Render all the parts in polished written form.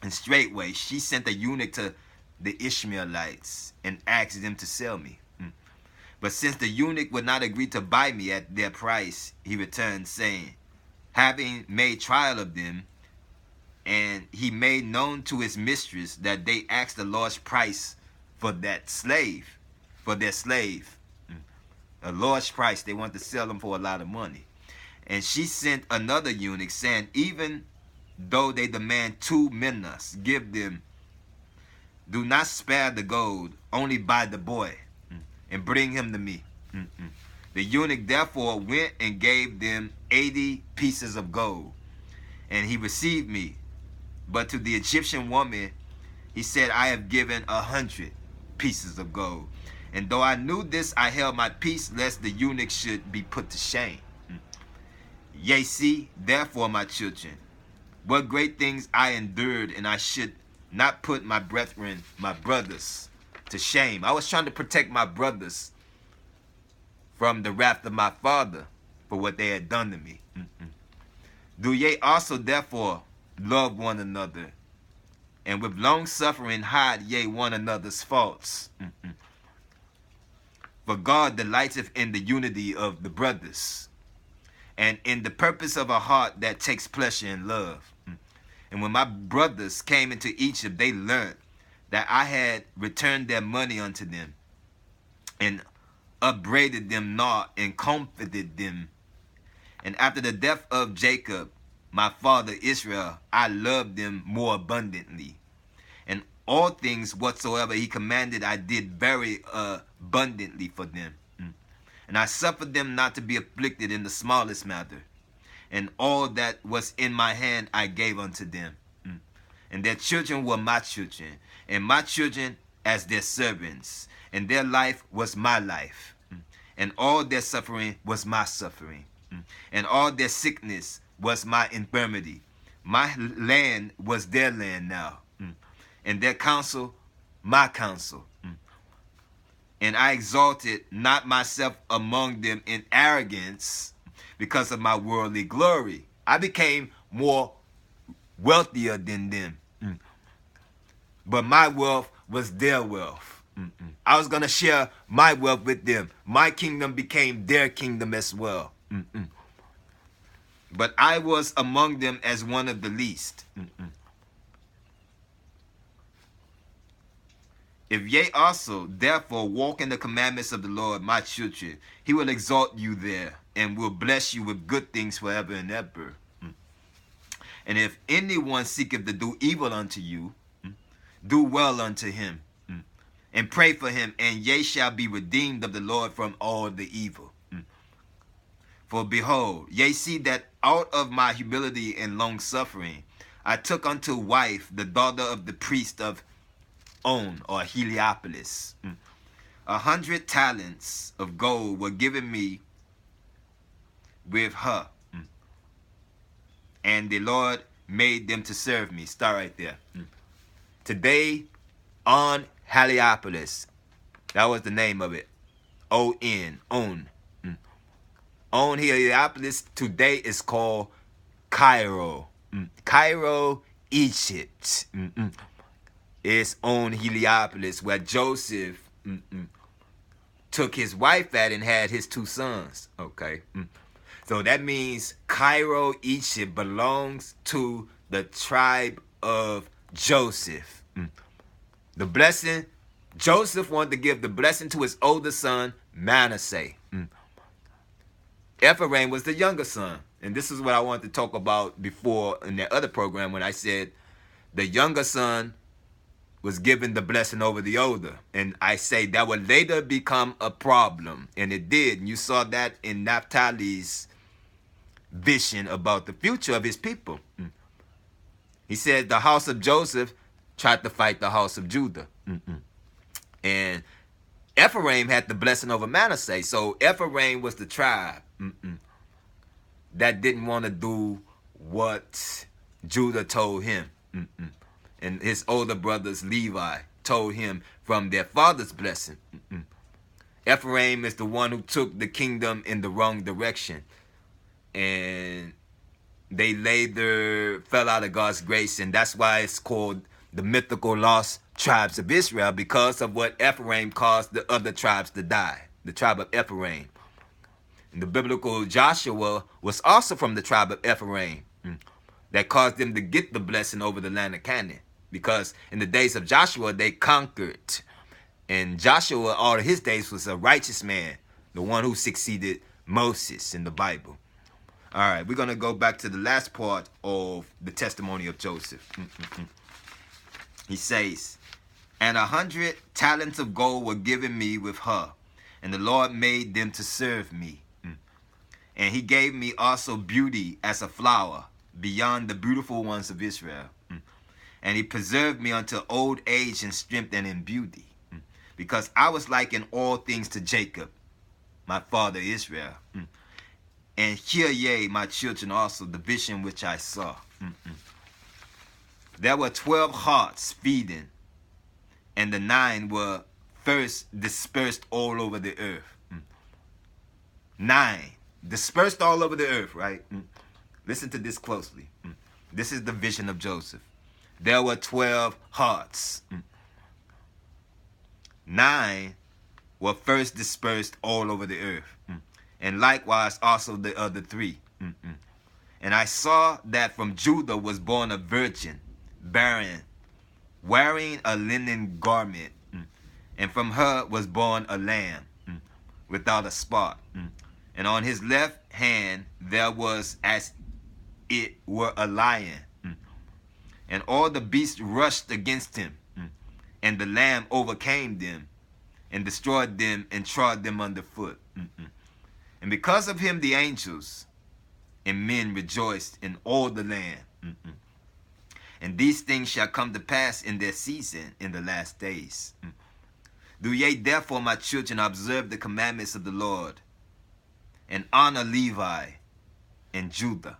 And straightway she sent a eunuch to the Ishmaelites and asked them to sell me. But since the eunuch would not agree to buy me at their price, he returned, saying, having made trial of them, and he made known to his mistress that they asked a large price for that slave, for their slave. A large price. They want to sell them for a lot of money. And she sent another eunuch, saying, even though they demand 2 minas, give them. Do not spare the gold, only buy the boy, and bring him to me. The eunuch therefore went and gave them 80 pieces of gold, and he received me. But to the Egyptian woman, he said, I have given 100 pieces of gold. And though I knew this, I held my peace, lest the eunuch should be put to shame. Yea, see, therefore, my children, what great things I endured, and I should not put my brethren, my brothers, to shame. I was trying to protect my brothers from the wrath of my father for what they had done to me. Do ye also therefore love one another, and with long suffering hide ye one another's faults. For God delighteth in the unity of the brothers, and in the purpose of a heart that takes pleasure in love. And when my brothers came into Egypt, they learned that I had returned their money unto them, and upbraided them not, and comforted them. And after the death of Jacob, my father Israel, I loved them more abundantly. And all things whatsoever he commanded, I did very abundantly for them. And I suffered them not to be afflicted in the smallest matter. And all that was in my hand I gave unto them. And their children were my children, and my children as their servants. And their life was my life. And all their suffering was my suffering. And all their sickness was my infirmity. My land was their land now. And their counsel, my counsel. And I exalted not myself among them in arrogance because of my worldly glory. I became more wealthier than them. But my wealth was their wealth. I was going to share my wealth with them. My kingdom became their kingdom as well. But I was among them as one of the least. If ye also, therefore, walk in the commandments of the Lord, my children, he will exalt you there, and will bless you with good things forever and ever. And if anyone seeketh to do evil unto you, do well unto him, and pray for him, and ye shall be redeemed of the Lord from all the evil. For behold, ye see that out of my humility and long suffering, I took unto wife the daughter of the priest of On, or Heliopolis. 100 talents of gold were given me with her, and the Lord made them to serve me. Start right there. Today, on Heliopolis, that was the name of it. O-N, On. On Heliopolis today is called Cairo. Cairo, Egypt. It's on Heliopolis, where Joseph took his wife at and had his 2 sons. Okay. So that means Cairo, Egypt belongs to the tribe of Joseph. The blessing, Joseph wanted to give the blessing to his older son, Manasseh. Ephraim was the younger son. And this is what I wanted to talk about before in that other program when I said the younger son was given the blessing over the older. And I say that would later become a problem. And it did. And you saw that in Naphtali's vision about the future of his people. He said the house of Joseph tried to fight the house of Judah. And Ephraim had the blessing over Manasseh. So Ephraim was the tribe that didn't want to do what Judah told him. And his older brothers, Levi, told him from their father's blessing. Ephraim is the one who took the kingdom in the wrong direction. And they later fell out of God's grace, and that's why it's called the mythical lost tribes of Israel, because of what Ephraim caused the other tribes to die, the tribe of Ephraim. And the biblical Joshua was also from the tribe of Ephraim, that caused them to get the blessing over the land of Canaan, because in the days of Joshua, they conquered. And Joshua, all of his days, was a righteous man, the one who succeeded Moses in the Bible. All right, we're going to go back to the last part of the testimony of Joseph. He says, "And 100 talents of gold were given me with her, and the Lord made them to serve me. And he gave me also beauty as a flower beyond the beautiful ones of Israel. And he preserved me unto old age in strength and in beauty, because I was like in all things to Jacob, my father Israel. And hear ye, my children, also the vision which I saw. There were 12 hearts feeding, and the 9 were first dispersed all over the earth." 9 dispersed all over the earth, right? Listen to this closely. This is the vision of Joseph. There were 12 hearts. 9 were first dispersed all over the earth. And likewise also the other 3. And I saw that from Judah was born a virgin, barren, wearing a linen garment. And from her was born a lamb, without a spot. And on his left hand there was as it were a lion. And all the beasts rushed against him. And the lamb overcame them, and destroyed them, and trod them underfoot. And because of him the angels and men rejoiced in all the land. And these things shall come to pass in their season in the last days. Do ye therefore, my children, observe the commandments of the Lord, and honor Levi and Judah.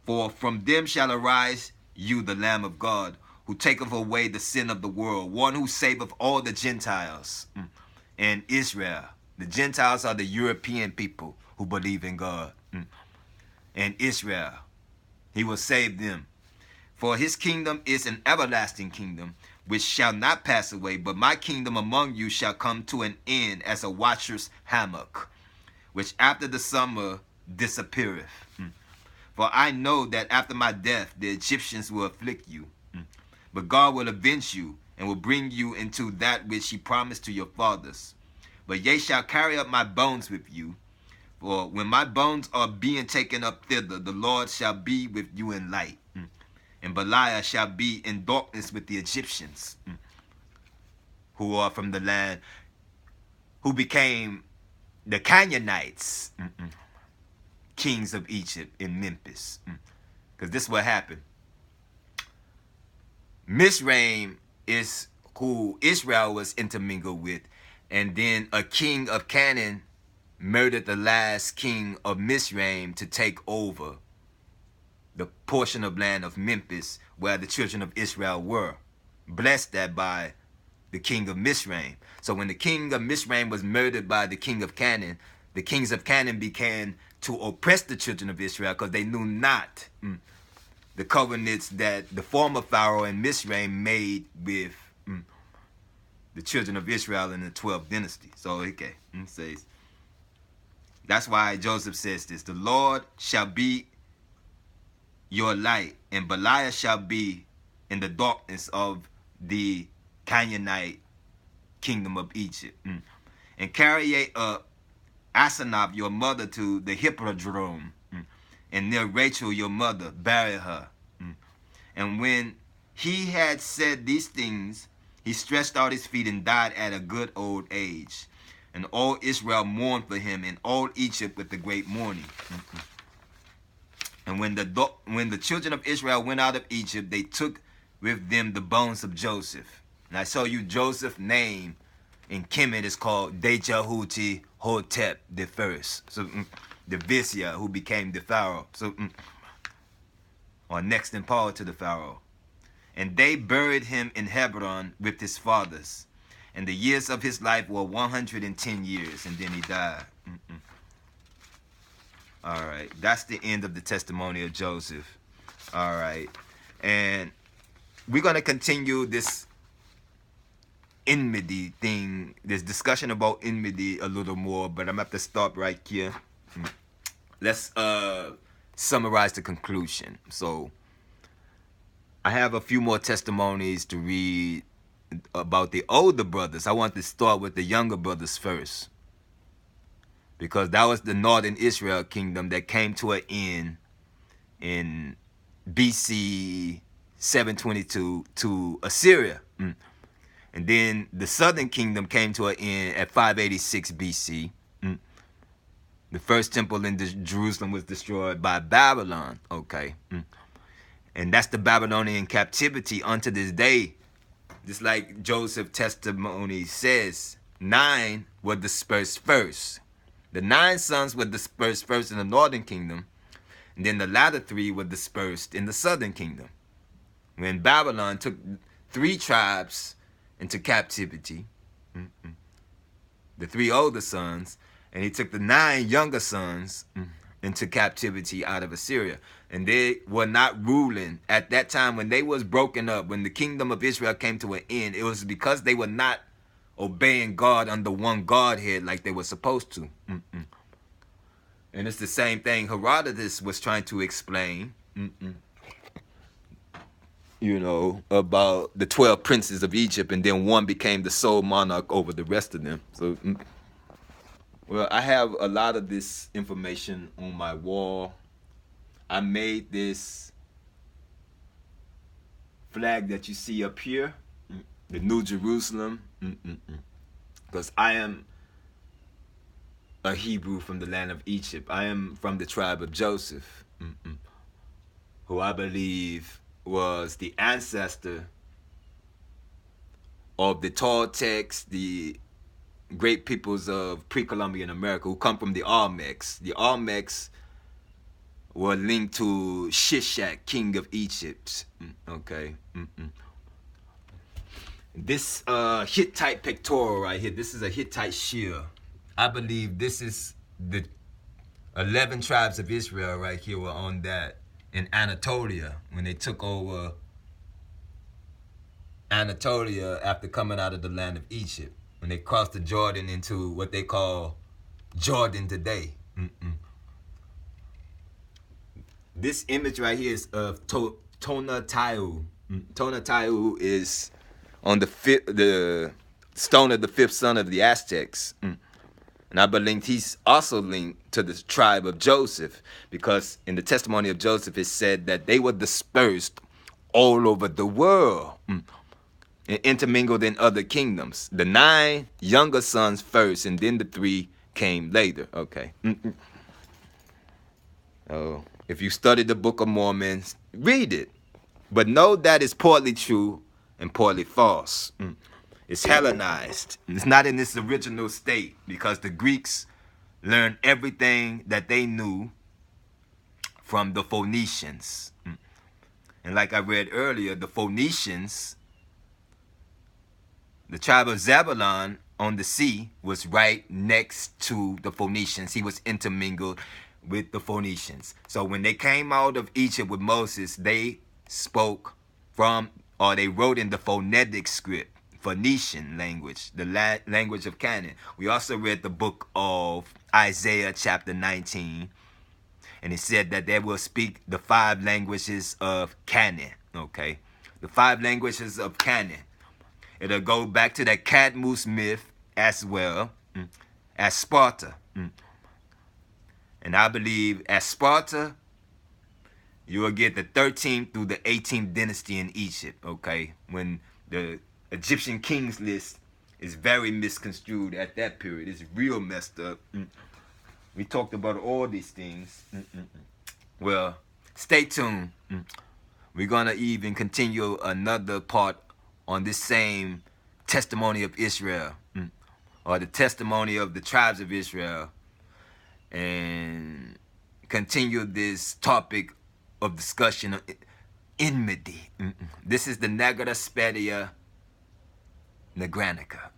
For from them shall arise you, the Lamb of God, who taketh away the sin of the world, one who saveth all the Gentiles and Israel. The Gentiles are the European people who believe in God. And Israel, he will save them. For his kingdom is an everlasting kingdom, which shall not pass away, but my kingdom among you shall come to an end as a watcher's hammock, which after the summer disappeareth. For I know that after my death the Egyptians will afflict you, but God will avenge you, and will bring you into that which he promised to your fathers. But ye shall carry up my bones with you, for when my bones are being taken up thither, the Lord shall be with you in light, and Belial shall be in darkness with the Egyptians, who are from the land, who became the Canaanites, kings of Egypt in Memphis. Because this is what happened. Mizraim is who Israel was intermingled with, and then a king of Canaan murdered the last king of Mizraim to take over the portion of land of Memphis where the children of Israel were, blessed that by the king of Mizraim. So when the king of Mizraim was murdered by the king of Canaan, the kings of Canaan began to oppress the children of Israel, because they knew not the covenants that the former Pharaoh and Mizraim made with the children of Israel in the 12th dynasty. So, okay, it says, that's why Joseph says this: the Lord shall be your light, and Belial shall be in the darkness of the Canaanite kingdom of Egypt. And carry ye up Asenath your mother to the hippodrome, and near Rachel your mother bury her. And when he had said these things, he stretched out his feet and died at a good old age. And all Israel mourned for him, and all Egypt with a great mourning. And when the children of Israel went out of Egypt, they took with them the bones of Joseph. And I show you Joseph's name in Kemet is called Dejahuti Hotep the first. So the vizier who became the Pharaoh. So or next in power to the Pharaoh. And they buried him in Hebron with his fathers. And the years of his life were 110 years, and then he died. All right. That's the end of the testimony of Joseph. All right. And we're going to continue this enmity thing, this discussion about enmity a little more, but I'm going to have to stop right here. Let's summarize the conclusion. So I have a few more testimonies to read about the older brothers. I want to start with the younger brothers first, because that was the northern Israel kingdom that came to an end in BC 722 to Assyria. And then the southern kingdom came to an end at 586 BC. The first temple in Jerusalem was destroyed by Babylon. Okay. And that's the Babylonian captivity unto this day. Just like Joseph's testimony says, 9 were dispersed first. The 9 sons were dispersed first in the northern kingdom, and then the latter 3 were dispersed in the southern kingdom. When Babylon took 3 tribes into captivity, the 3 older sons, and he took the 9 younger sons into captivity out of Assyria. And they were not ruling at that time when they was broken up, when the kingdom of Israel came to an end. It was because they were not obeying God under one Godhead like they were supposed to. And it's the same thing Herodotus was trying to explain, you know, about the 12 princes of Egypt, and then one became the sole monarch over the rest of them. So, well, I have a lot of this information on my wall. I made this flag that you see up here, the New Jerusalem, because I am a Hebrew from the land of Egypt. I am from the tribe of Joseph, who I believe was the ancestor of the Toltecs, the great peoples of pre-Columbian America, who come from the Olmecs. The Olmecs were linked to Shishak, king of Egypt. Okay. This Hittite pectoral right here, this is a Hittite shield. I believe this is the 11 tribes of Israel right here were on that in Anatolia when they took over Anatolia after coming out of the land of Egypt, when they crossed the Jordan into what they call Jordan today. This image right here is of Tonatiuh. Tonatiuh is on the stone of the 5th son of the Aztecs. And I believe he's also linked to the tribe of Joseph, because in the testimony of Joseph it said that they were dispersed all over the world and intermingled in other kingdoms. The 9 younger sons first, and then the 3 came later. Okay. Oh. If you study the Book of Mormon, read it. But know that it's partly true and partly false. It's Hellenized. It's not in its original state, because the Greeks learned everything that they knew from the Phoenicians. And like I read earlier, the Phoenicians, the tribe of Zebulon on the sea, was right next to the Phoenicians. He was intermingled with the Phoenicians. So when they came out of Egypt with Moses, they spoke from, or they wrote in the phonetic script, Phoenician language, the language of Canaan. We also read the book of Isaiah chapter 19, and it said that they will speak the 5 languages of Canaan. Okay, the 5 languages of Canaan. It'll go back to that Cadmus myth as well as Sparta. And I believe at Sparta, you will get the 13th through the 18th dynasty in Egypt, okay? When the Egyptian kings list is very misconstrued at that period. It's real messed up. We talked about all these things. Well, stay tuned. We're going to even continue another part on this same testimony of Israel, or the testimony of the tribes of Israel, and continue this topic of discussion of enmity. This is the NegusPedia Negranica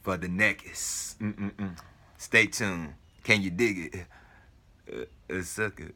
for the Negus. Stay tuned. Can you dig it? A sucker.